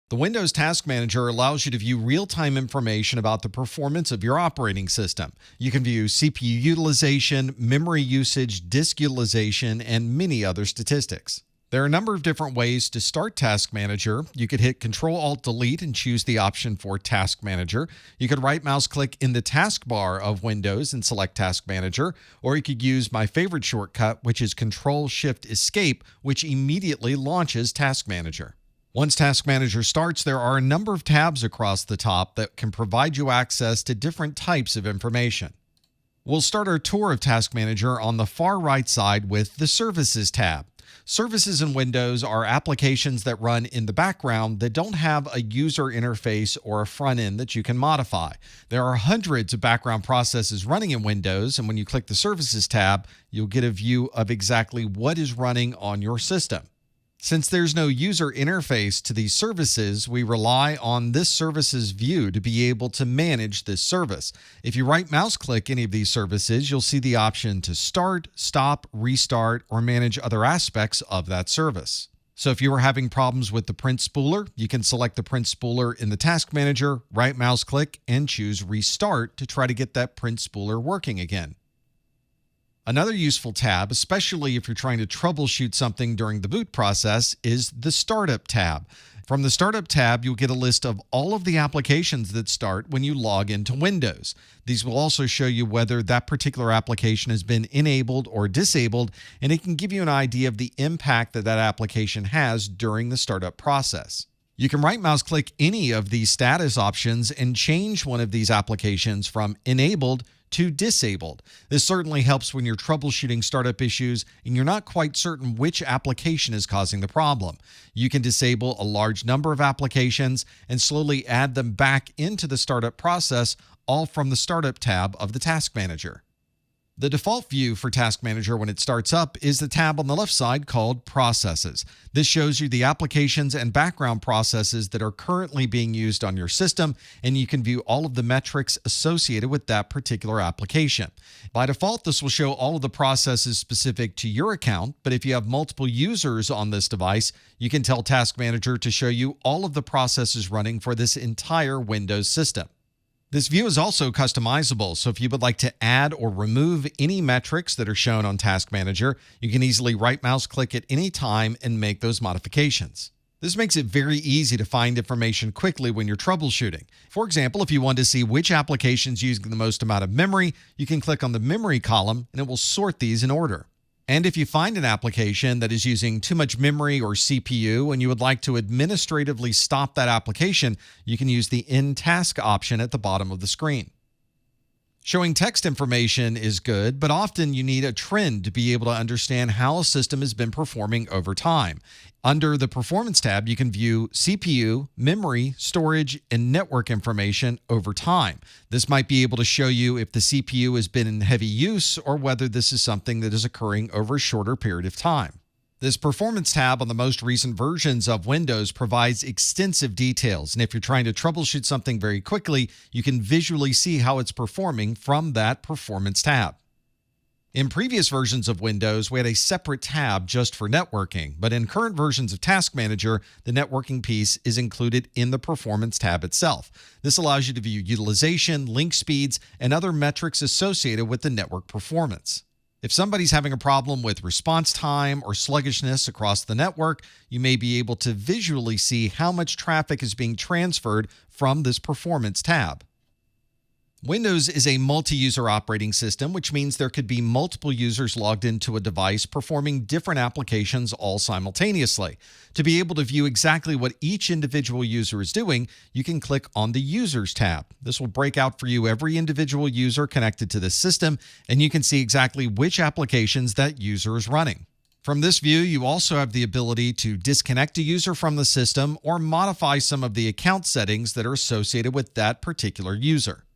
The Windows Task Manager allows you to view real-time information about the performance of your operating system. You can view CPU utilization, memory usage, disk utilization, and many other statistics. There are a number of different ways to start Task Manager. You could hit Control-Alt-Delete and choose the option for Task Manager. You could right-mouse click in the taskbar of Windows and select Task Manager, or you could use my favorite shortcut, which is Control-Shift-Escape, which immediately launches Task Manager. Once Task Manager starts, there are a number of tabs across the top that can provide you access to different types of information. We'll start our tour of Task Manager on the far right side with the Services tab. Services in Windows are applications that run in the background that don't have a user interface or a front end that you can modify. There are hundreds of background processes running in Windows, and when you click the Services tab, you'll get a view of exactly what is running on your system. Since there's no user interface to these services, we rely on this services view to be able to manage this service. If you right-mouse click any of these services, you'll see the option to start, stop, restart, or manage other aspects of that service. So if you are having problems with the print spooler, you can select the print spooler in the Task Manager, right-mouse click, and choose Restart to try to get that print spooler working again. Another useful tab, especially if you're trying to troubleshoot something during the boot process, is the Startup tab. From the Startup tab, you'll get a list of all of the applications that start when you log into Windows. These will also show you whether that particular application has been enabled or disabled, and it can give you an idea of the impact that that application has during the startup process. You can right-mouse click any of these status options and change one of these applications from enabled to disabled. This certainly helps when you're troubleshooting startup issues and you're not quite certain which application is causing the problem. You can disable a large number of applications and slowly add them back into the startup process, all from the Startup tab of the Task Manager. The default view for Task Manager when it starts up is the tab on the left side called Processes. This shows you the applications and background processes that are currently being used on your system, and you can view all of the metrics associated with that particular application. By default, this will show all of the processes specific to your account, but if you have multiple users on this device, you can tell Task Manager to show you all of the processes running for this entire Windows system. This view is also customizable, so if you would like to add or remove any metrics that are shown on Task Manager, you can easily right-mouse click at any time and make those modifications. This makes it very easy to find information quickly when you're troubleshooting. For example, if you want to see which applications using the most amount of memory, you can click on the Memory column and it will sort these in order. And if you find an application that is using too much memory or CPU and you would like to administratively stop that application, you can use the End Task option at the bottom of the screen. Showing text information is good, but often you need a trend to be able to understand how a system has been performing over time. Under the Performance tab, you can view CPU, memory, storage, and network information over time. This might be able to show you if the CPU has been in heavy use or whether this is something that is occurring over a shorter period of time. This Performance tab on the most recent versions of Windows provides extensive details, and if you're trying to troubleshoot something very quickly, you can visually see how it's performing from that Performance tab. In previous versions of Windows, we had a separate tab just for networking, but in current versions of Task Manager, the networking piece is included in the Performance tab itself. This allows you to view utilization, link speeds, and other metrics associated with the network performance. If somebody's having a problem with response time or sluggishness across the network, you may be able to visually see how much traffic is being transferred from this Performance tab. Windows is a multi-user operating system, which means there could be multiple users logged into a device performing different applications all simultaneously. To be able to view exactly what each individual user is doing, you can click on the Users tab. This will break out for you every individual user connected to this system, and you can see exactly which applications that user is running. From this view, you also have the ability to disconnect a user from the system or modify some of the account settings that are associated with that particular user.